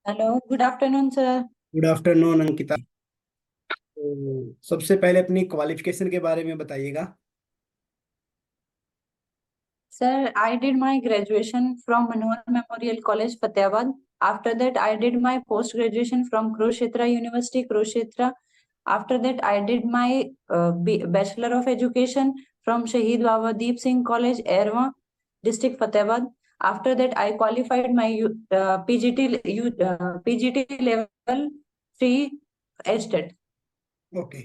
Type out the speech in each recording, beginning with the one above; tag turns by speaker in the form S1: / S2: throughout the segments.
S1: Hello, good afternoon sir.
S2: Good afternoon Ankita. तो सबसे पहले अपनी क्वालिफिकेशन के बारे में बताइएगा।
S1: Sir, I did my graduation from Manohar Memorial College, Fatehpur. After that, I did my post graduation from Kurukshetra University, Kurukshetra. After that, I did my Bachelor of Education from Shahid Baba Deep Singh College, Erwa, District Fatehpur. After that, I qualified my PGT level 3 HTET.
S2: Okay.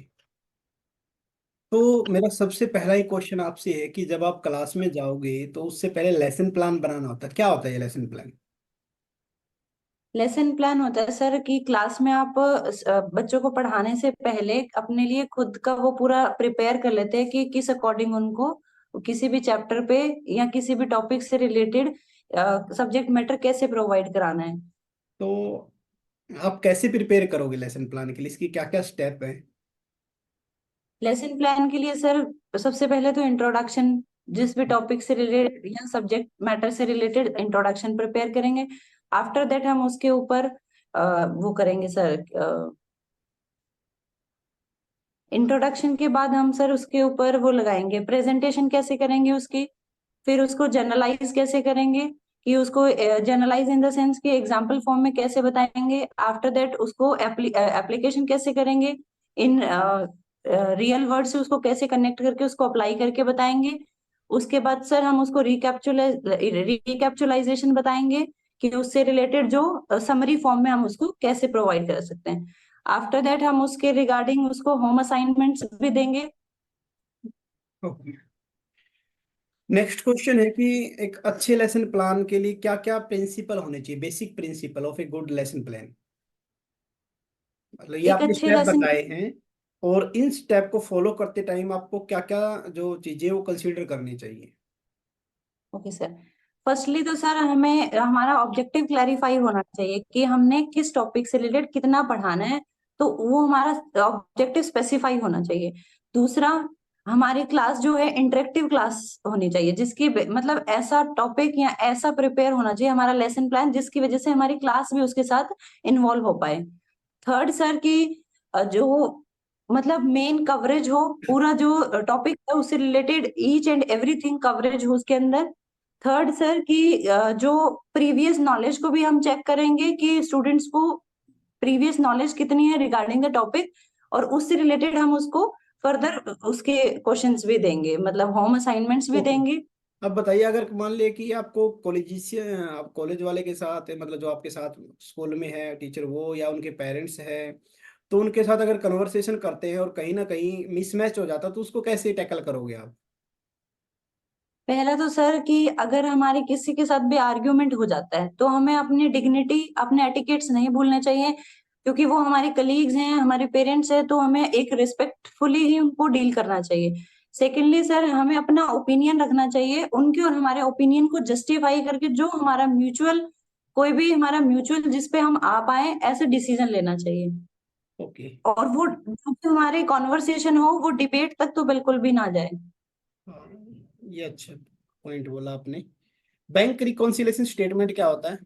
S2: तो मेरा सबसे पहला ही question आपसे है कि जब आप class में जाओगे तो उससे पहले लेसन प्लान बनाना होता है। क्या होता है ये लेसन प्लान?
S1: लेसन प्लान होता है सर कि क्लास में आप बच्चों को पढ़ाने से पहले अपने लिए खुद का वो पूरा प्रिपेयर कर लेते हैं कि किस अकॉर्डिंग उनको किसी भी चैप्टर पे या किसी भी टॉपिक से रिलेटेड सब्जेक्ट मैटर कैसे प्रोवाइड कराना है।
S2: तो आप कैसे प्रिपेयर करोगे लेसन प्लान के लिए? इसकी क्या क्या स्टेप है?
S1: लेसन प्लान के लिए सर सबसे पहले तो इंट्रोडक्शन, जिस भी टॉपिक से रिलेटेड या सब्जेक्ट मैटर से रिलेटेड इंट्रोडक्शन प्रिपेयर करेंगे। आफ्टर दैट हम उसके ऊपर वो करेंगे सर। इंट्रोडक्शन के बाद हम सर उसके ऊपर वो लगाएंगे प्रेजेंटेशन कैसे करेंगे उसकी। फिर उसको जनरलाइज कैसे करेंगे कि उसको जनरलाइज इन द सेंस कि एग्जांपल फॉर्म में कैसे बताएंगे। आफ्टर दैट उसको एप्लीकेशन कैसे करेंगे इन रियल वर्ड से, उसको कैसे कनेक्ट करके उसको अप्लाई करके बताएंगे। उसके बाद सर हम उसको रिकैप्चुलाइजेशन बताएंगे कि उससे रिलेटेड जो समरी फॉर्म में हम उसको कैसे प्रोवाइड कर सकते हैं। आफ्टर दैट हम उसके रिगार्डिंग उसको होम असाइनमेंट्स भी देंगे।
S2: ओके। नेक्स्ट क्वेश्चन है कि एक अच्छे लेसन प्लान के लिए क्या क्या प्रिंसिपल होने चाहिए, basic principle of a good lesson plan. मतलब ये
S1: एक
S2: आपने
S1: अच्छे
S2: स्टेप
S1: लेसन
S2: बताए हैं, और इन स्टेप को फॉलो करते टाइम आपको क्या क्या जो चीजें वो कंसीडर करनी चाहिए।
S1: Okay sir. फर्स्टली तो सर हमें हमारा ऑब्जेक्टिव क्लैरिफाई होना चाहिए कि हमने किस टॉपिक से रिलेटेड कितना पढ़ाना है। तो वो हमारा ऑब्जेक्टिव स्पेसिफाई होना चाहिए। दूसरा, हमारी क्लास जो है इंटरेक्टिव क्लास होनी चाहिए, जिसकी मतलब ऐसा टॉपिक या ऐसा प्रिपेयर होना चाहिए हमारा लेसन प्लान जिसकी वजह से हमारी क्लास भी उसके साथ इन्वॉल्व हो पाए। थर्ड सर की जो मतलब मेन कवरेज हो, पूरा जो टॉपिक है उससे related each and everything coverage हो उसके अंदर। थर्ड सर की जो प्रीवियस नॉलेज को भी हम चेक करेंगे कि स्टूडेंट्स को प्रीवियस नॉलेज कितनी है रिगार्डिंग द टॉपिक, और उससे रिलेटेड हम उसको फर्दर उसके क्वेश्चंस भी देंगे, मतलब होम असाइनमेंट्स भी
S2: ओके।
S1: देंगे।
S2: अब बताइए, अगर मान लिया कि आपको कॉलेज से, आप कॉलेज वाले के साथ, मतलब जो आपके साथ स्कूल में है टीचर, वो या उनके पेरेंट्स है, तो उनके साथ अगर कन्वर्सेशन करते हैं और कहीं ना कहीं मिसमैच हो जाता तो उसको कैसे टैकल करोगे आप?
S1: पहला तो सर कि अगर हमारे किसी के साथ भी आर्ग्यूमेंट हो जाता है तो हमें अपनी डिग्निटी, अपने एटिकेट्स नहीं भूलने चाहिए, क्योंकि वो हमारे कलीग्स हैं, हमारे पेरेंट्स हैं, तो हमें एक रिस्पेक्टफुली ही उनको डील करना चाहिए। सेकेंडली सर हमें अपना ओपिनियन रखना चाहिए उनके, और हमारे ओपिनियन को जस्टिफाई करके जो हमारा म्यूचुअल, कोई भी हमारा म्यूचुअल जिस पे हम आ पाए ऐसे डिसीजन लेना चाहिए।
S2: ओके।
S1: और वो जो भी हमारे कॉन्वर्सेशन हो वो डिबेट तक तो बिल्कुल भी ना जाए।
S2: हाँ, ये अच्छा पॉइंट बोला आपने। बैंक रिकॉन्सिलेशन स्टेटमेंट क्या होता है?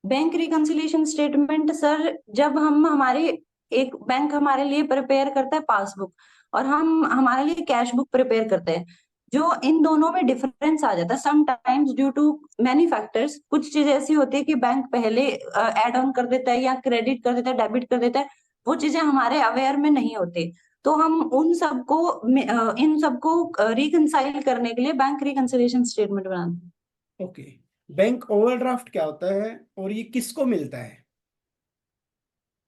S1: बैंक रिकंसिलिएशन स्टेटमेंट सर, जब हम हमारे एक बैंक हमारे लिए प्रिपेयर करता है पासबुक, और हम हमारे लिए कैश बुक प्रिपेयर करते हैं। जो इन दोनों में डिफरेंस आ जाता है sometimes due to many factors. कुछ चीजें ऐसी होती है कि बैंक पहले ऐड ऑन कर देता है या क्रेडिट कर देता है, डेबिट कर देता है। वो चीजें हमारे अवेयर में नहीं होती, तो हम उन सबको इन सबको रिकंसाइल करने के लिए बैंक रिकंसिलिएशन स्टेटमेंट बनाते हैं।
S2: ओके। बैंक ओवरड्राफ्ट क्या होता है और ये किसको मिलता है?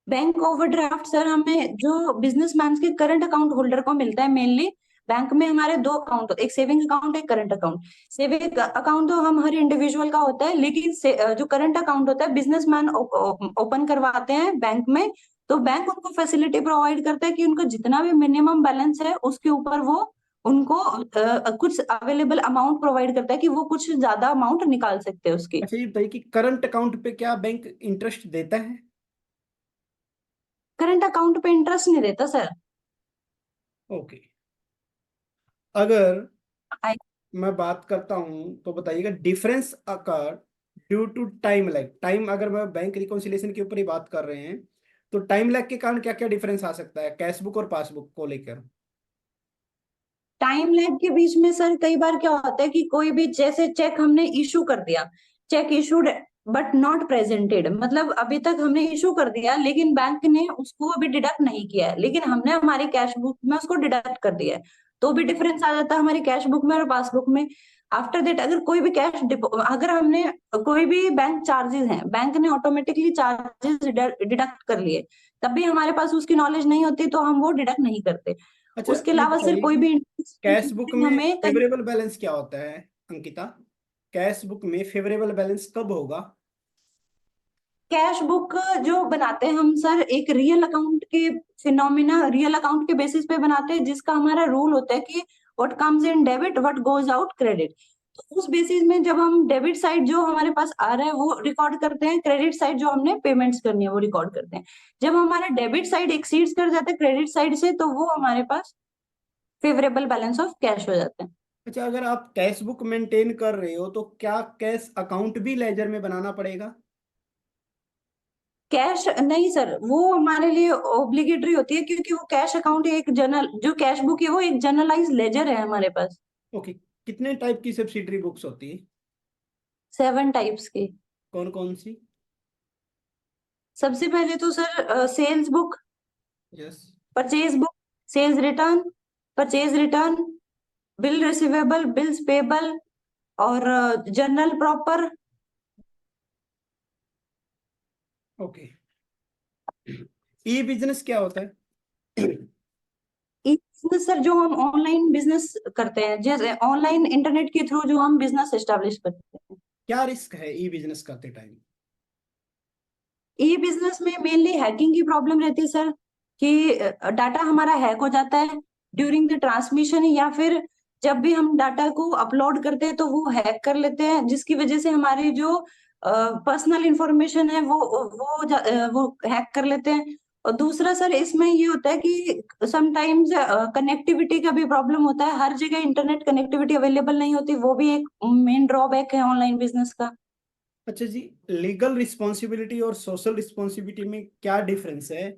S1: बैंक ओवरड्राफ्ट सर हमें जो बिजनेसमैन के करंट अकाउंट होल्डर को मिलता है मेनली। बैंक में हमारे दो अकाउंट, एक सेविंग अकाउंट, एक करंट अकाउंट। सेविंग अकाउंट तो हम हर इंडिविजुअल का होता है, लेकिन जो करंट अकाउंट होता है बिजनेसमैन ओपन करवाते हैं बैंक में। तो बैंक उनको फैसिलिटी प्रोवाइड करता है कि उनका जितना भी मिनिमम बैलेंस है उसके ऊपर वो उनको कुछ अवेलेबल अमाउंट प्रोवाइड करता है कि वो कुछ ज्यादा अमाउंट निकाल सकते हैं उसकी।
S2: अच्छा, ये बताइए कि करंट अकाउंट पे क्या बैंक इंटरेस्ट देता है?
S1: करंट अकाउंट पे इंटरेस्ट नहीं देता सर।
S2: ओके। अगर मैं बात करता हूं तो बताइएगा, difference occur due to time lag. Time, अगर मैं बैंक रिकॉन्सिलिएशन के ऊपर ही बात कर रहे हैं, तो टाइम लैग के कारण क्या क्या डिफरेंस आ सकता है कैश बुक और पासबुक को लेकर?
S1: टाइम लैग के बीच में सर कई बार क्या होता है कि कोई भी जैसे चेक हमने इशू कर दिया, check issued but not presented, मतलब अभी तक हमने इशू कर दिया लेकिन बैंक ने उसको अभी डिडक्ट नहीं किया है, लेकिन हमने हमारी कैश बुक में उसको डिडक्ट कर दिया है, तो भी डिफरेंस आ जाता है हमारी कैश बुक में और पासबुक में। आफ्टर दैट अगर कोई भी अगर हमने कोई भी बैंक चार्जेस हैं, बैंक ने ऑटोमेटिकली चार्जेस डिडक्ट कर लिए, तब भी हमारे पास उसकी नॉलेज नहीं होती तो हम वो डिडक्ट नहीं करते।
S2: अच्छा,
S1: उसके
S2: ये
S1: अलावा सर
S2: बताइए
S1: कोई
S2: कि
S1: भी
S2: कैश बुक में
S1: हमें कहीं
S2: फेवरेबल बैलेंस क्या होता है अंकिता? कैश बुक में फेवरेबल बैलेंस कब होगा?
S1: कैश बुक जो बनाते हैं हम सर एक रियल अकाउंट के फिनोमिना रियल अकाउंट के बेसिस पे बनाते हैं, जिसका हमारा रूल होता है कि what comes in debit what goes out credit. तो उस बेसिस में जब हम डेबिट साइड जो हमारे पास आ रहा है वो रिकॉर्ड करते हैं, क्रेडिट साइड जो हमने पेमेंट्स करनी है वो रिकॉर्ड करते हैं। जब हमारा डेबिट साइड एक्सीड्स कर जाता है क्रेडिट साइड से तो वो हमारे पास फेवरेबल बैलेंस ऑफ कैश हो जाता है।
S2: अच्छा, अगर आप कैश बुक मेंटेन कर रहे हो तो क्या कैश अकाउंट भी लेजर में बनाना पड़ेगा?
S1: कैश नहीं सर, वो हमारे लिए ऑब्लिगेटरी होती है क्योंकि वो कैश अकाउंट एक जनरल जो कैश बुक है वो एक जनरलाइज लेजर है हमारे पास।
S2: ओके। कितने टाइप की सब्सिडरी बुक्स होती है?
S1: 7 टाइप्स की।
S2: कौन कौन सी?
S1: सबसे पहले तो sir sales book,
S2: yes.
S1: Purchase book, sales return, purchase return, bill receivable, bills payable और journal proper.
S2: Okay. E business क्या होता है?
S1: ई बिजनेस सर जो हम ऑनलाइन बिजनेस करते हैं, जैसे ऑनलाइन इंटरनेट के थ्रू जो हम बिजनेस एस्टेब्लिश करते हैं।
S2: क्या रिस्क है ई बिजनेस करते टाइम?
S1: ई बिजनेस में मेनली हैकिंग की प्रॉब्लम रहती है सर, कि डाटा हमारा हैक हो जाता है ड्यूरिंग द ट्रांसमिशन, या फिर जब भी हम डाटा को अपलोड करते हैं तो वो हैक कर लेते हैं, जिसकी वजह से हमारी जो पर्सनल इंफॉर्मेशन है वो हैक कर लेते हैं। और दूसरा सर इसमें ये होता है कि समटाइम्स कनेक्टिविटी का भी प्रॉब्लम होता है, हर जगह इंटरनेट कनेक्टिविटी अवेलेबल नहीं होती, वो भी एक मेन ड्रॉबैक है ऑनलाइन बिजनेस का।
S2: अच्छा जी, लीगल रिस्पॉन्सिबिलिटी और सोशल रिस्पॉन्सिबिलिटी में क्या डिफरेंस है?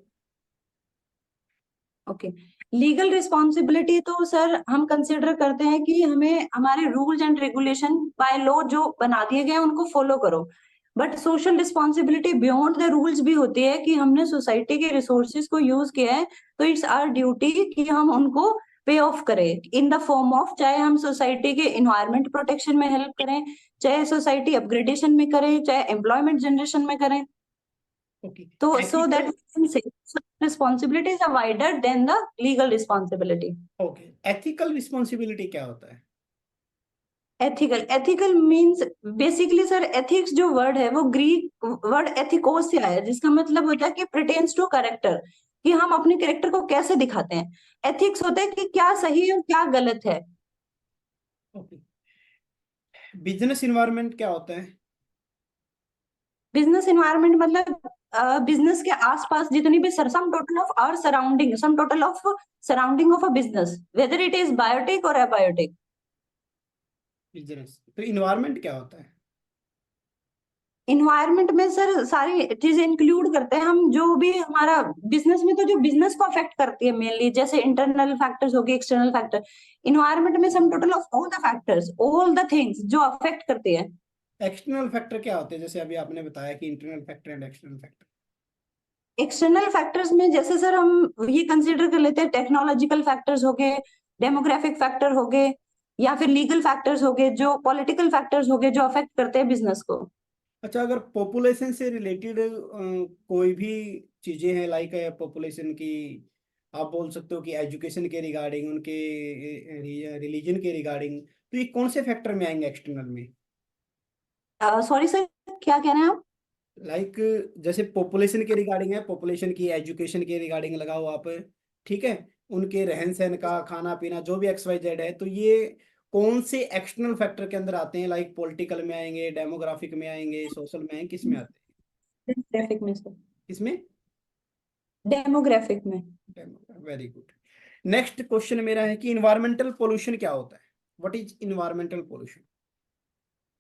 S1: ओके, लीगल रिस्पॉन्सिबिलिटी तो सर हम कंसिडर करते हैं कि हमें हमारे rules and regulation by law जो बना दिए गए हैं उनको फॉलो करो। But social responsibility beyond the rules भी होती है कि हमने सोसाइटी के रिसोर्सेज को यूज किया है, तो इट्स आवर ड्यूटी कि हम उनको पे ऑफ करें इन द फॉर्म ऑफ, चाहे हम सोसाइटी के इन्वायरमेंट प्रोटेक्शन में हेल्प करें, चाहे सोसाइटी अपग्रेडेशन में करें, चाहे एम्प्लॉयमेंट जनरेशन में करें।
S2: ओके।
S1: तो so that
S2: ethical.
S1: we can say responsibilities are wider than the legal responsibility.
S2: Okay, ethical responsibility क्या होता है?
S1: Ethical ethical means basically sir, ethics जो वर्ड है वो ग्रीक वर्ड एथिकोस से आया है, जिसका मतलब होता है कि प्रिटेंस टू कैरेक्टर, कि हम अपने कैरेक्टर को कैसे दिखाते हैं। एथिक्स होता है कि क्या सही है और क्या गलत है।
S2: ओके। बिजनेस इन्वायरमेंट क्या होता है?
S1: बिजनेस इन्वायरमेंट मतलब बिजनेस के आसपास जितनी भी sum total of our surrounding, sum total of surrounding of a business, whether it is biotic और अबायोटिक।
S2: बिजनेस तो इन्वायरमेंट क्या होता है?
S1: इन्वायरमेंट में सर सारी चीजें इंक्लूड करते हैं हम, जो भी हमारा बिजनेस में, तो जो बिजनेस को अफेक्ट करती है मेनली, जैसे इंटरनल फैक्टर्स हो गए, एक्सटर्नल फैक्टर। इन्वायरमेंट में सम total of all the factors, all the things जो अफेक्ट करती है।
S2: एक्सटर्नल फैक्टर क्या होते हैं, जैसे अभी आपने बताया कि internal factor and external factor?
S1: External factors में जैसे सर हम ये कंसिडर कर लेते हैं, टेक्नोलॉजिकल फैक्टर्स हो गए, डेमोग्राफिक फैक्टर हो गए, या फिर लीगल फैक्टर्स हो गए, जो पॉलिटिकल फैक्टर्स हो गए जो अफेक्ट करते हैं बिजनेस को।
S2: अच्छा, अगर पॉपुलेशन से रिलेटेड कोई भी चीजें हैं, लाइक पॉपुलेशन की, आप बोल सकते हो कि एजुकेशन के रिगार्डिंग, उनके रिलीजन के रिगार्डिंग, तो ये कौन से फैक्टर में आएंगे एक्सटर्नल में?
S1: सॉरी सर, क्या कह रहे हैं आप?
S2: लाइक जैसे पॉपुलेशन के रिगार्डिंग है, पॉपुलेशन की एजुकेशन के रिगार्डिंग लगाओ आप, ठीक है, उनके रहन सहन का, खाना पीना, जो भी एक्स वाई जेड है, तो ये कौन से एक्सटर्नल फैक्टर के अंदर आते हैं? लाइक पॉलिटिकल में आएंगे, डेमोग्राफिक में आएंगे, सोशल में आएंगे, किस में आते हैं?
S1: डेमोग्राफिक में सर,
S2: किसमें?
S1: डेमोग्राफिक में।
S2: Very good. नेक्स्ट क्वेश्चन मेरा है कि इन्वायरमेंटल पोल्यूशन क्या होता है? What is environmental pollution?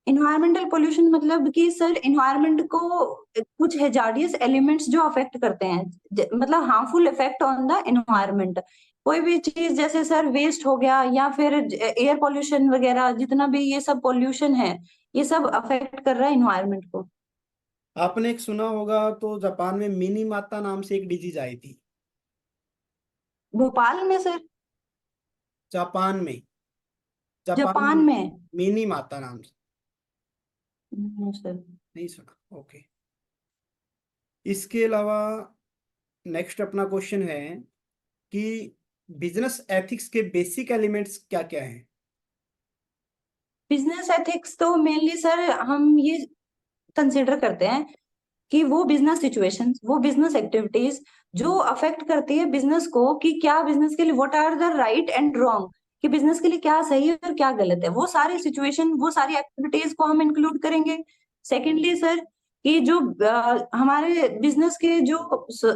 S1: Environmental pollution मतलब कि सर इन्वायरमेंट को कुछ हेजार्डियस एलिमेंट्स जो अफेक्ट करते हैं, मतलब harmful effect on the environment. कोई भी चीज जैसे सर वेस्ट हो गया या फिर एयर पोल्यूशन वगैरह, जितना भी ये सब पोल्यूशन है, ये सब अफेक्ट कर रहा है इन्वायरमेंट को।
S2: आपने एक सुना होगा तो जापान में मिनी माता नाम से एक डिजीज आई थी।
S1: भोपाल में सर?
S2: जापान में, जापान
S1: जापान
S2: में
S1: में?
S2: मिनी माता नाम से।
S1: सर।
S2: नहीं सुना, ओके। इसके अलावा नेक्स्ट अपना क्वेश्चन है कि बिजनेस एथिक्स के बेसिक एलिमेंट्स क्या क्या हैं।
S1: बिजनेस एथिक्स तो मेनली सर हम ये कंसिडर करते हैं कि वो बिजनेस सिचुएशंस, वो बिजनेस एक्टिविटीज जो अफेक्ट करती है बिजनेस को, कि क्या बिजनेस के लिए what are the right and wrong, कि बिजनेस के लिए क्या सही है और क्या गलत है, वो सारी सिचुएशन, वो सारी एक्टिविटीज को हम इंक्लूड करेंगे। सेकेंडली सर, कि जो हमारे बिजनेस के जो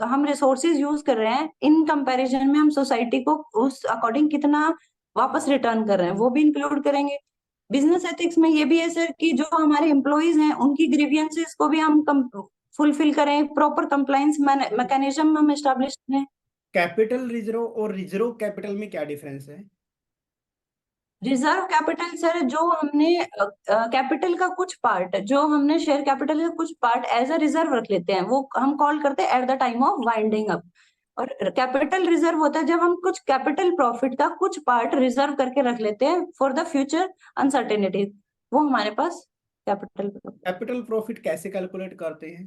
S1: हम रिसोर्सेज यूज कर रहे हैं, इन कंपैरिजन में हम सोसाइटी को उस अकॉर्डिंग कितना वापस रिटर्न कर रहे हैं, वो भी इंक्लूड करेंगे। बिजनेस एथिक्स में ये भी है सर कि जो हमारे एम्प्लॉयज हैं उनकी ग्रीवियंसेस को भी हम फुलफिल करें, प्रॉपर कंप्लायंस मैकेनिज्म हम एस्टेब्लिश करें।
S2: कैपिटल रिजर्व और रिजर्व कैपिटल में क्या डिफरेंस है।
S1: रिजर्व कैपिटल सर, जो हमने कैपिटल का कुछ पार्ट, जो हमने शेयर कैपिटल का कुछ पार्ट एज अ रिजर्व रख लेते हैं, वो हम कॉल करते हैं at the time of winding up. और कैपिटल रिजर्व होता है जब हम कुछ कैपिटल प्रॉफिट का कुछ पार्ट रिजर्व करके रख लेते हैं फॉर द फ्यूचर अनसर्टेनिटी, वो हमारे पास कैपिटल।
S2: कैपिटल प्रॉफिट कैसे कैलकुलेट करते हैं।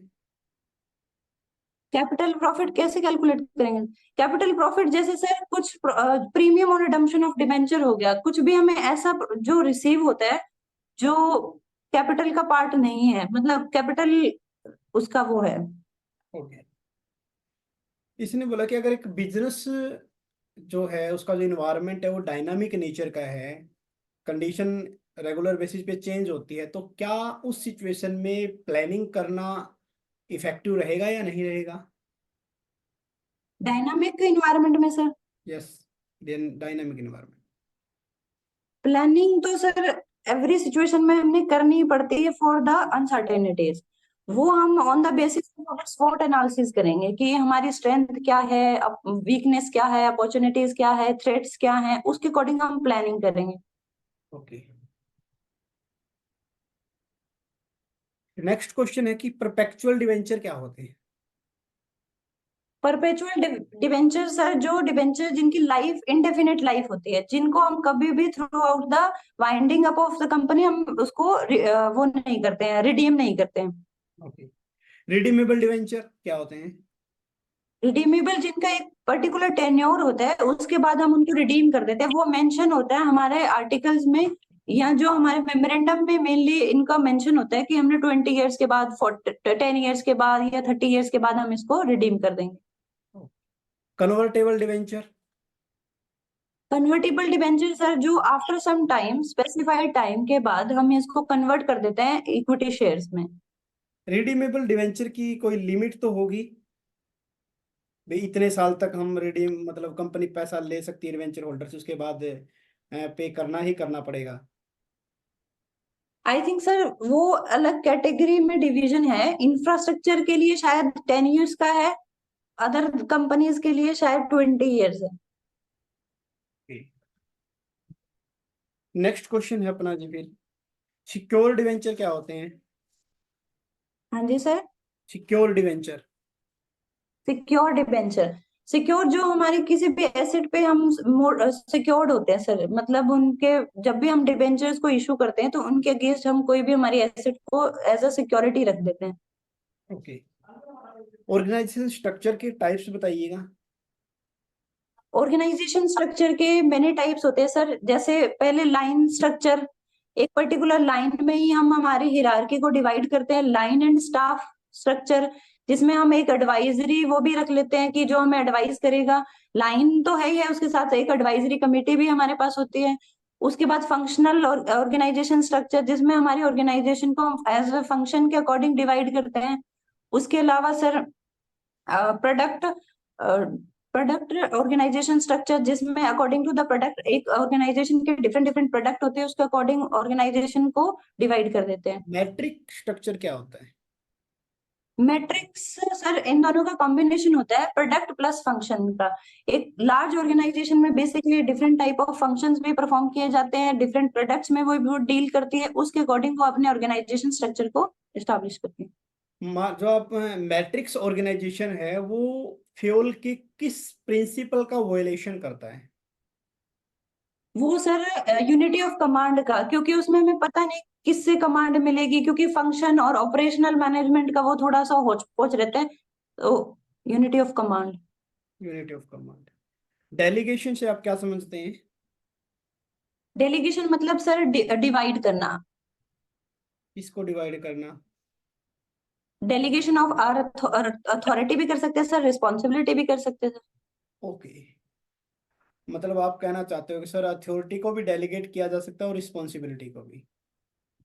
S1: कैपिटल प्रॉफिट कैसे कैलकुलेट करेंगे? कैपिटल प्रॉफिट जैसे सर कुछ प्रीमियम और रिडम्पशन ऑफ डिबेंचर हो गया, कुछ भी हमें ऐसा जो रिसीव होता है जो कैपिटल का पार्ट नहीं है, मतलब कैपिटल उसका वो है।
S2: ओके। इसने बोला कि अगर एक बिजनेस जो है उसका जो इन्वायरमेंट है वो डायनामिक नेचर का है, कंडीशन रेगुलर बेसिस पे चेंज होती है, तो क्या उस सिचुएशन में प्लानिंग करना इफेक्टिव रहेगा या नहीं रहेगा।
S1: डायनामिक इन्वायरमेंट में sir
S2: yes, dynamic environment.
S1: Planning तो सर एवरी सिचुएशन में हमने करनी ही पड़ती है फॉर द अनसर्टेनिटीज। वो हम ऑन द बेसिस ऑफ स्वॉट एनालिसिस करेंगे कि हमारी स्ट्रेंथ क्या है, वीकनेस क्या है, अपॉर्चुनिटीज क्या है, थ्रेट्स क्या है, उसके अकॉर्डिंग हम प्लानिंग करेंगे।
S2: ओके। नेक्स्ट क्वेश्चन है कि परपेचुअल डिवेंचर क्या होते हैं।
S1: परपेचुअल डिबेंचर सर, जो डिबेंचर जिनकी लाइफ इंडेफिनिट लाइफ होती है, जिनको हम कभी भी through out the winding up of the company हम उसको वो नहीं करते हैं, रिडीम नहीं करते हैं।
S2: ओके। रिडीमेबल डिवेंचर क्या होते हैं।
S1: रिडीमेबल जिनका एक पर्टिकुलर टेन्योर होता है, उसके बाद हम उनको रिडीम कर देते हैं, वो मेंशन होता है हमारे आर्टिकल्स में, या जो हमारे मेमोरेंडम में मेनली इनका मेंशन होता है कि हमने 20 ईयर्स के बाद, 10 ईयर्स के बाद या 30 ईयर्स के बाद हम इसको रिडीम कर देंगे।
S2: Convertible debenture.
S1: Convertible debenture sir, जो after some time, specified time के बाद हम इसको कन्वर्ट कर देते हैं इक्विटी शेयर्स में।
S2: रिडीमेबल डिवेंचर की कोई लिमिट तो होगी भाई, इतने साल तक हम रिडीम मतलब कंपनी पैसा ले सकती है डिवेंचर होल्डर से, उसके बाद पे करना ही करना पड़ेगा।
S1: आई थिंक सर वो अलग कैटेगरी में डिवीजन है, इंफ्रास्ट्रक्चर के लिए शायद 10 ईयर्स का है, अदर कंपनीज के लिए शायद 20 ईयर्स है।
S2: नेक्स्ट क्वेश्चन है अपना जी फिर, सिक्योर डिवेंचर क्या होते हैं।
S1: हाँ जी sir.
S2: Secure debenture.
S1: Secure debenture, secure जो हमारे किसी भी एसेट पे हम सिक्योर्ड होते हैं सर, मतलब उनके, जब भी हम डिबेंचर्स को इशू करते हैं तो उनके अगेंस्ट हम कोई भी हमारी एसेट को एज अ सिक्योरिटी रख देते हैं।
S2: ओके। ऑर्गेनाइजेशन स्ट्रक्चर के टाइप्स बताइएगा।
S1: ऑर्गेनाइजेशन स्ट्रक्चर के मेनी टाइप्स होते हैं सर, जैसे पहले लाइन स्ट्रक्चर, एक पर्टिकुलर लाइन में ही हम हमारी हिरार्की को डिवाइड करते हैं, लाइन एंड स्टाफ स्ट्रक्चर, जिसमें हम एक एडवाइजरी वो भी रख लेते हैं कि जो हमें एडवाइस करेगा। लाइन तो है ही है, उसके साथ एक एडवाइजरी कमेटी भी हमारे पास होती है। उसके बाद फंक्शनल ऑर्गेनाइजेशन स्ट्रक्चर, जिसमें हमारी ऑर्गेनाइजेशन को हम एज अ फंक्शन के अकॉर्डिंग डिवाइड करते हैं। उसके अलावा sir product product organisation structure, जिसमें अकॉर्डिंग टू द प्रोडक्ट, एक ऑर्गेनाइजेशन के डिफरेंट डिफरेंट प्रोडक्ट होते हैं, उसके अकॉर्डिंग ऑर्गेनाइजेशन को डिवाइड कर देते हैं।
S2: मैट्रिक स्ट्रक्चर क्या होता है?
S1: मैट्रिक्स सर इन दोनों का कॉम्बिनेशन होता है, प्रोडक्ट प्लस फंक्शन का। एक लार्ज ऑर्गेनाइजेशन में basically different type of functions भी परफॉर्म किए जाते हैं, डिफरेंट प्रोडक्ट्स में वो डील करती है, उसके अकॉर्डिंग वो अपने ऑर्गेनाइजेशन स्ट्रक्चर को एस्टैब्लिश करती है।
S2: जो आप मैट्रिक्स ऑर्गेनाइजेशन है वो फ्यूल की किस प्रिंसिपल का वोलेशन करता है?
S1: वो सर यूनिटी ऑफ कमांड का, क्योंकि उसमें हमें पता नहीं किससे कमांड मिलेगी, क्योंकि फंक्शन और ऑपरेशनल मैनेजमेंट का वो थोड़ा सा होच पोच रहता है, तो unity of command.
S2: Unity of command. Delegation से आप क्या समझते हैं?
S1: डेलीगेशन मतलब सर डिवाइड करना।
S2: इसको डिवाइड करना।
S1: डेलीगेशन ऑफ आर अथॉरिटी भी कर सकते हैं सर, रिस्पॉन्सिबिलिटी भी कर सकते हैं सर।
S2: ओके, मतलब आप कहना चाहते हो कि सर अथॉरिटी को भी डेलीगेट किया जा सकता है और रिस्पॉन्सिबिलिटी को भी।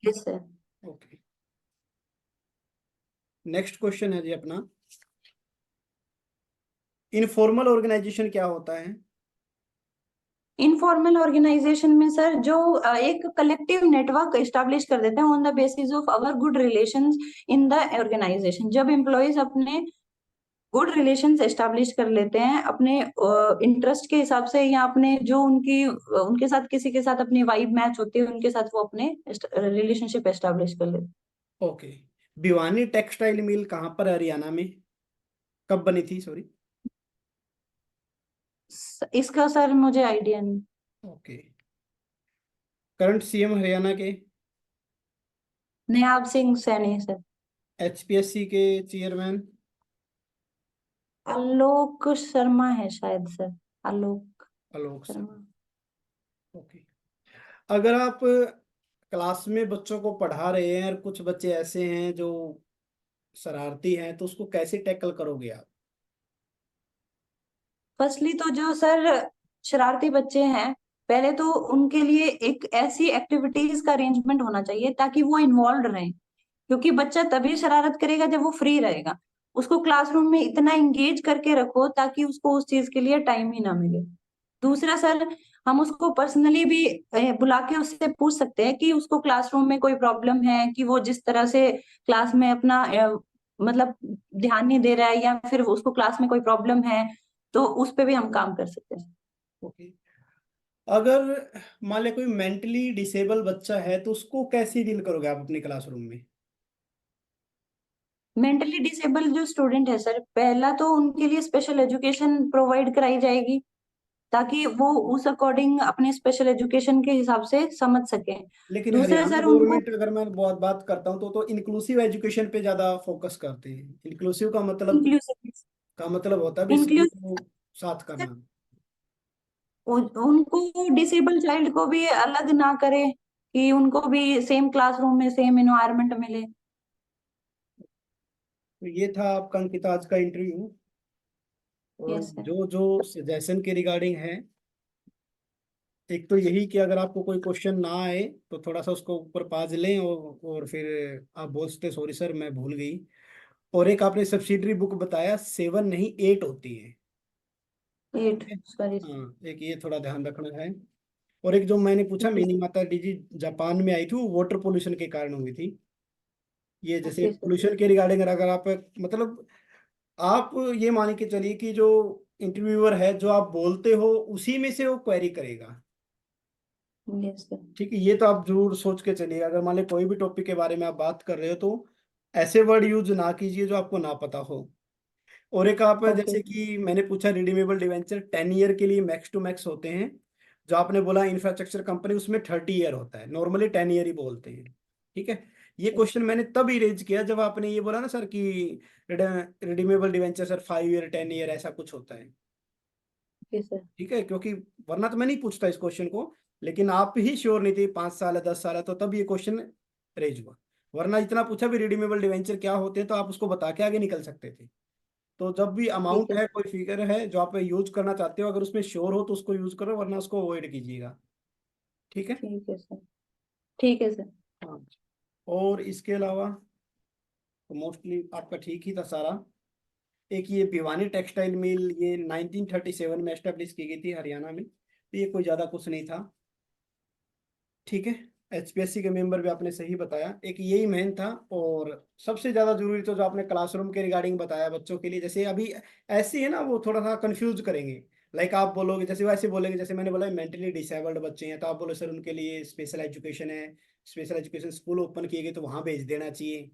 S1: Yes sir.
S2: Okay, next question है जी अपना, इनफॉर्मल ऑर्गेनाइजेशन क्या होता है?
S1: इनफॉर्मल ऑर्गेनाइजेशन में सर जो एक कलेक्टिव नेटवर्क एस्टेब्लिश कर देते हैं on the basis of our good relations in the organisation. जब एम्प्लॉयज अपने गुड रिलेशंस एस्टेब्लिश कर लेते हैं अपने इंटरेस्ट के हिसाब से, या अपने जो उनकी उनके साथ किसी के साथ अपनी वाइब मैच होती है, उनके साथ वो अपने रिलेशनशिप एस्टेब्लिश कर लेते
S2: ओके, भिवानी टेक्सटाइल मिल कहाँ पर है हरियाणा में? कब बनी थी, सॉरी?
S1: हैं। इसका सर मुझे आइडिया नहीं।
S2: ओके, करंट सीएम हरियाणा के?
S1: नयाब सिंह सैनी सर।
S2: एचपीएससी के चेयरमैन?
S1: आलोक शर्मा है शायद सर। आलोक
S2: आलोक सर।
S1: शर्मा।
S2: ओके, अगर आप क्लास में बच्चों को पढ़ा रहे हैं और कुछ बच्चे ऐसे हैं जो शरारती हैं, तो उसको कैसे टैकल करोगे आप?
S1: फर्स्टली तो जो सर शरारती बच्चे हैं, पहले तो उनके लिए एक ऐसी एक्टिविटीज का अरेंजमेंट होना चाहिए ताकि वो इन्वॉल्व रहें, क्योंकि बच्चा तभी शरारत करेगा जब वो फ्री रहेगा। उसको क्लासरूम में इतना एंगेज करके रखो ताकि उसको उस चीज के लिए टाइम ही ना मिले। दूसरा सर, हम उसको पर्सनली भी बुला के उससे पूछ सकते हैं कि उसको क्लासरूम में कोई प्रॉब्लम है, कि वो जिस तरह से क्लास में अपना मतलब ध्यान नहीं दे रहा है, या फिर उसको क्लास में कोई प्रॉब्लम है, तो उस पे भी हम काम कर सकते हैं।
S2: ओके, अगर मान ले कोई मेंटली डिसेबल बच्चा है तो उसको कैसे डील करोगे आप अपने क्लासरूम में?
S1: मेंटली डिसेबल जो स्टूडेंट है सर, पहला तो उनके लिए स्पेशल एजुकेशन प्रोवाइड कराई जाएगी ताकि वो उस अकॉर्डिंग अपने स्पेशल एजुकेशन के हिसाब से समझ सके।
S2: लेकिन
S1: दूसरा
S2: हरियाणा
S1: सर उनको
S2: गवर्नमेंट, अगर मैं बहुत बात करता हूँ तो इंक्लूसिव एजुकेशन पे ज्यादा फोकस करते हैं। इंक्लूसिव
S1: इंक्लूसिव
S2: का मतलब होता है भी सभी
S1: इंक्लूसिव
S2: को साथ करना।
S1: उनको डिसेबल चाइल्ड को भी अलग ना करे, कि उनको भी सेम क्लासरूम में सेम एनवायरनमेंट मिले।
S2: तो ये था आपका अंकिता आज का इंटरव्यू। और
S1: यस सर।
S2: जो जो सजेशन के रिगार्डिंग है, एक तो यही कि अगर आपको कोई क्वेश्चन ना आए तो थोड़ा सा उसको ऊपर पाज लें, और फिर आप बोल सकते सॉरी सर मैं भूल गई। और एक आपने सब्सिडरी बुक बताया, 7 नहीं 8 होती है।
S1: 8
S2: ठीक है?
S1: सॉरी।
S2: हाँ, एक ये थोड़ा ध्यान रखना है। और एक जो मैंने पूछा,
S1: ओके
S2: मिनी
S1: सर।
S2: माता डी जी जापान में आई थी, वो वाटर पोल्यूशन के कारण हुई थी। ये जैसे
S1: ओके सर।
S2: पोल्यूशन के रिगार्डिंग अगर आप, मतलब आप ये मान के चलिए कि जो इंटरव्यूअर है, जो आप बोलते हो उसी में से वो क्वेरी करेगा।
S1: Yes sir.
S2: ठीक है, ये तो आप जरूर सोच के चलिए, अगर मान ली कोई भी टॉपिक के बारे में आप बात कर रहे हो तो ऐसे वर्ड यूज ना कीजिए जो आपको ना पता हो। और एक आप
S1: ओके
S2: जैसे कि मैंने पूछा, रिडीमेबल डिवेंचर 10 ईयर के लिए मैक्स टू मैक्स होते हैं। जो आपने बोला इंफ्रास्ट्रक्चर कंपनी, उसमें 30 ईयर होता है, नॉर्मली 10 ईयर ही बोलते हैं। ठीक है, ये क्वेश्चन मैंने तब ही रेज किया जब आपने ये बोला ना सर कि redeemable debenture sir 5 year 10 year ऐसा कुछ होता है।
S1: सर।
S2: ठीक है, क्योंकि वरना तो मैं नहीं पूछता इस क्वेश्चन को, लेकिन आप ही श्योर नहीं थे 5 साल है 10 साल है, तो तब ये क्वेश्चन रेज हुआ। वरना इतना पूछा भी रिडीमेबल डिवेंचर क्या होते हैं तो आप उसको बता के आगे निकल सकते थे। तो जब भी
S1: ठीक
S2: अमाउंट
S1: है
S2: है, कोई फिगर है जो आप यूज करना चाहते हो, अगर उसमें श्योर हो तो उसको यूज करो, वरना उसको अवॉइड कीजिएगा। ठीक है।
S1: ठीक है सर। ठीक है सर।
S2: हाँ, और इसके अलावा तो मोस्टली आपका ठीक ही था सारा। एक ये भिवानी टेक्सटाइल मिल, ये 1937 में एस्टेब्लिश की गई थी हरियाणा में, तो ये कोई ज्यादा कुछ नहीं था। ठीक है। एचपीएससी के मेंबर भी आपने सही बताया, एक यही मेन था। और सबसे ज्यादा जरूरी तो जो आपने क्लासरूम के रिगार्डिंग बताया बच्चों के लिए, जैसे अभी ऐसे है ना, वो थोड़ा सा कंफ्यूज करेंगे। लाइक आप बोलोगे, जैसे वैसे बोलेंगे, जैसे मैंने बोला मेंटली डिसेबल्ड बच्चे हैं, तो आप बोलो सर उनके लिए स्पेशल एजुकेशन है, स्पेशल एजुकेशन स्कूल ओपन किए गए तो वहां भेज देना चाहिए।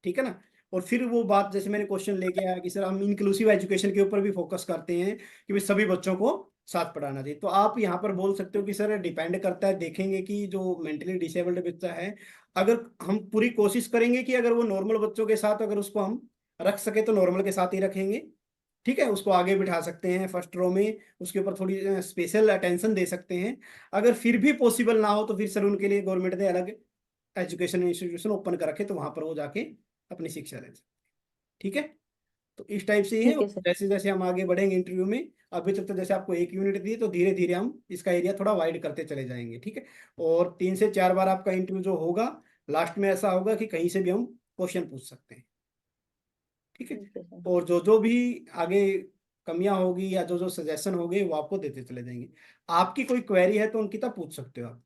S2: ठीक है ना। और फिर वो बात जैसे मैंने क्वेश्चन लेके आया कि सर हम इंक्लूसिव एजुकेशन के ऊपर भी फोकस करते हैं कि भाई सभी बच्चों को साथ पढ़ाना चाहिए। तो आप यहाँ पर बोल सकते हो कि सर डिपेंड करता है, देखेंगे कि जो मेंटली डिसेबल्ड बच्चा है, अगर हम पूरी कोशिश करेंगे कि अगर वो नॉर्मल बच्चों के साथ अगर उसको हम रख सके तो नॉर्मल के साथ ही रखेंगे। ठीक है, उसको आगे बिठा सकते हैं फर्स्ट रो में, उसके ऊपर थोड़ी स्पेशल अटेंशन दे सकते हैं। अगर फिर भी पॉसिबल ना हो तो फिर सर उनके लिए गवर्नमेंट ने अलग एजुकेशन इंस्टीट्यूशन ओपन कर रखे, तो वहां पर वो जाके अपनी शिक्षा ले सकते हैं। ठीक है। तो इस टाइप से ही है।
S1: ठीक है सर।
S2: जैसे जैसे हम आगे बढ़ेंगे इंटरव्यू में, अभी तक तो जैसे आपको एक यूनिट दी, तो धीरे धीरे हम इसका एरिया थोड़ा वाइड करते चले जाएंगे। ठीक है। और 3 से 4 बार आपका इंटरव्यू जो होगा, लास्ट में ऐसा होगा कि कहीं से भी हम क्वेश्चन पूछ सकते हैं। ठीक है।
S1: ठीक है सर।
S2: और जो जो भी आगे कमियां होगी या जो जो सजेशन होंगे वो आपको देते चले जाएंगे। आपकी कोई क्वेरी है तो उनकी तब पूछ सकते हो आप।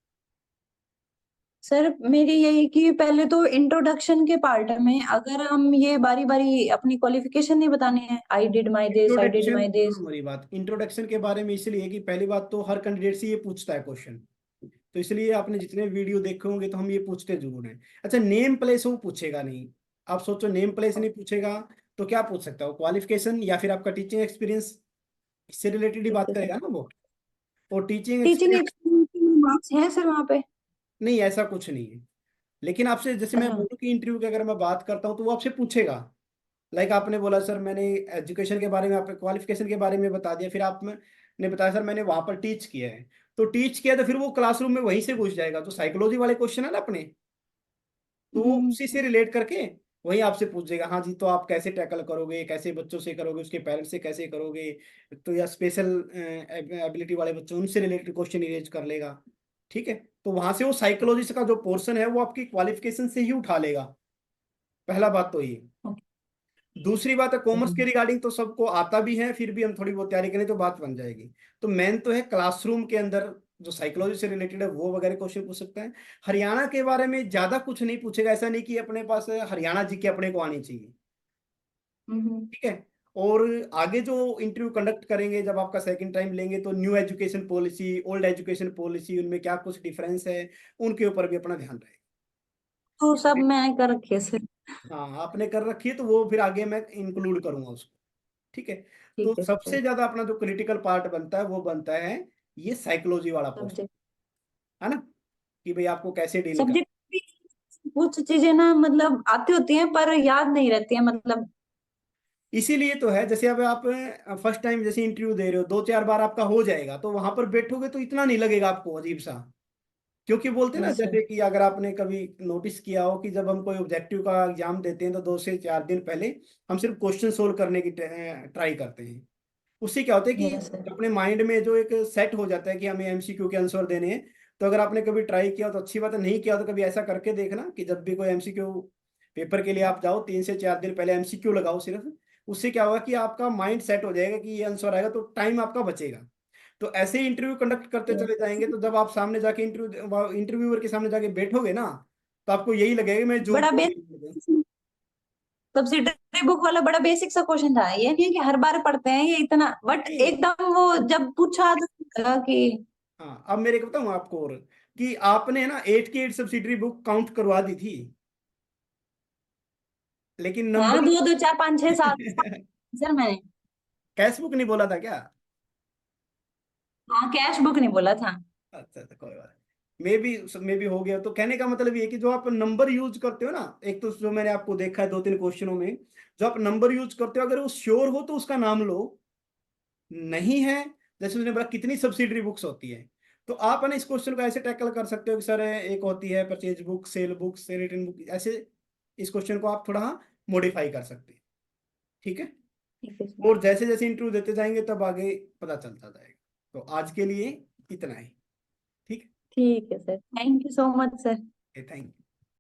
S1: सर मेरी यही कि पहले तो इंट्रोडक्शन के पार्ट में अगर हम ये बारी बारी अपनी क्वालिफिकेशन नहीं बतानी है, I did my this, I did
S2: introduction,
S1: my
S2: हाँ
S1: दिस।
S2: हमारी बात इंट्रोडक्शन के बारे में इसलिए कि पहली बात तो हर कैंडिडेट से ये पूछता है क्वेश्चन, तो इसलिए आपने जितने वीडियो देखे होंगे तो हम ये पूछते जरूर हैं। अच्छा, नेम प्लेस वो पूछेगा नहीं। आप सोचो नेम प्लेस नहीं पूछेगा तो क्या पूछ सकता है, क्वालिफिकेशन या फिर आपका टीचिंग एक्सपीरियंस, इससे रिलेटेड ही
S1: ठीक
S2: बात
S1: है
S2: करेगा
S1: सर।
S2: ना वो। और टीचिंग
S1: टीचिंग
S2: एक्सपीरियंस,
S1: एक्सपीरियंस के मार्क्स हैं सर वहाँ पे?
S2: नहीं ऐसा कुछ नहीं है। लेकिन आपसे जैसे मैं
S1: अच्छा।
S2: बोलूँ कि इंटरव्यू की अगर मैं बात करता हूँ तो वो आपसे पूछेगा। लाइक आपने बोला सर मैंने एजुकेशन के बारे में, आपने क्वालिफिकेशन के बारे में बता दिया, फिर आपने बताया सर मैंने वहां पर टीच किया है। तो टीच किया तो फिर वो क्लासरूम में वहीं से पूछ जाएगा, तो साइकोलॉजी वाले क्वेश्चन है ना अपने, तो वो
S1: हम्म।
S2: उसी से रिलेट करके वही आपसे पूछेगा। हाँ जी, तो आप कैसे टैकल करोगे, कैसे बच्चों से करोगे, उसके पेरेंट्स से कैसे करोगे, तो या स्पेशल एबिलिटी वाले बच्चों उनसे रिलेटेड क्वेश्चन इरेज कर लेगा। ठीक है। तो वहां से वो साइकोलॉजी का जो पोर्शन है वो आपकी क्वालिफिकेशन से ही उठा लेगा। पहला बात तो ये। दूसरी बात है, कॉमर्स के रिगार्डिंग तो सबको आता भी है, फिर भी हम थोड़ी बहुत तैयारी करें तो बात बन जाएगी। तो मेन तो है क्लासरूम के अंदर जो साइकोलॉजी से रिलेटेड है वो वगैरह क्वेश्चन पूछ सकते हैं। हरियाणा के बारे में ज्यादा कुछ नहीं पूछेगा, ऐसा नहीं कि अपने पास हरियाणा जी के अपने को आनी चाहिए।
S1: हम्म।
S2: ठीक है। और आगे जो इंटरव्यू कंडक्ट करेंगे जब आपका सेकंड टाइम लेंगे, तो new education policy, old education policy, उनमें क्या कुछ डिफरेंस है, उनके ऊपर भी अपना ध्यान
S1: तो सब
S2: रहेगा।
S1: मैंने कर रखे है सर।
S2: हाँ आपने कर रखी है तो वो फिर आगे मैं इंक्लूड करूंगा उसको। ठीक है। तो
S1: ठीक है सर।
S2: सबसे ज्यादा अपना जो क्रिटिकल पार्ट बनता है वो बनता है ये साइकोलॉजी वाला पोर्शन,
S1: सब्जेक्ट।
S2: है ना, कि भाई आपको कैसे डील कर।
S1: सब्जेक्ट भी कुछ चीजें ना मतलब आती होती हैं पर याद नहीं रहती है मतलब।
S2: इसीलिए तो है, जैसे अब आप फर्स्ट टाइम जैसे इंटरव्यू दे रहे हो, 2 4 बार आपका हो जाएगा तो वहां पर बैठोगे तो इतना नहीं लगेगा आपको अजीब सा। क्योंकि बोलते हैं ना,
S1: यस सर।
S2: जैसे कि अगर आपने कभी नोटिस किया हो कि जब हम कोई ऑब्जेक्टिव का एग्जाम देते हैं तो 2 से 4 दिन पहले हम सिर्फ क्वेश्चन सोल्व करने की ट्राई करते हैं। उससे क्या होता है कि
S1: यस सर।
S2: अपने माइंड में जो एक सेट हो जाता है कि हमें एमसीक्यू के आंसर देने हैं। तो अगर आपने कभी ट्राई किया तो अच्छी बात है, नहीं किया तो कभी ऐसा करके देखना कि जब भी कोई एमसीक्यू पेपर के लिए आप जाओ, 3 से 4 दिन पहले एमसीक्यू लगाओ सिर्फ। उससे क्या होगा कि आपका माइंड सेट हो जाएगा कि ये आंसर आएगा, तो टाइम आपका बचेगा। तो ऐसे ही इंटरव्यू कंडक्ट करते चले जाएंगे, तो जब आप सामने जाके इंटरव्यूअर के सामने जाके बैठोगे ना, तो आपको यही लगेगा कि मैं जॉब
S1: बड़ा
S2: को
S1: बेसिक सब्सिडरी बुक वाला बड़ा बेसिक सा क्वेश्चन था, ये नहीं है कि हर बार पढ़ते हैं ये इतना, बट
S2: नहीं।
S1: एकदम वो जब पूछा तो लगा कि
S2: हाँ अब मेरे को बताऊँ आपको, और कि आपने ना 8 की 8 सब्सिडरी बुक काउंट करवा दी थी, लेकिन
S1: हाँ,
S2: नंबर
S1: 2 2 4 5 6 7 सर मैंने।
S2: कैश बुक नहीं बोला था क्या?
S1: हाँ, कैश बुक नहीं बोला था।
S2: अच्छा अच्छा, कोई बात मे भी हो गया। तो कहने का मतलब ये कि जो आप नंबर यूज करते हो ना, एक तो जो मैंने आपको देखा है 2 3 क्वेश्चनों में, जो आप नंबर यूज करते हो अगर वो श्योर हो तो उसका नाम लो, नहीं है, जैसे उसने बोला कितनी सब्सिडरी बुक्स होती है, तो आप है ना इस क्वेश्चन को ऐसे टैकल कर सकते हो कि सर एक होती है परचेज बुक, सेल बुक, से रिटर्न बुक, ऐसे इस क्वेश्चन को आप थोड़ा मॉडिफाई कर सकते हैं। ठीक है।
S1: ठीक है सर।
S2: और जैसे जैसे इंटरव्यू देते जाएंगे तब आगे पता चलता जाएगा। तो आज के लिए इतना ही। ठीक
S1: ठीक है sir, thank you so much sir.
S2: है, थैंक यू।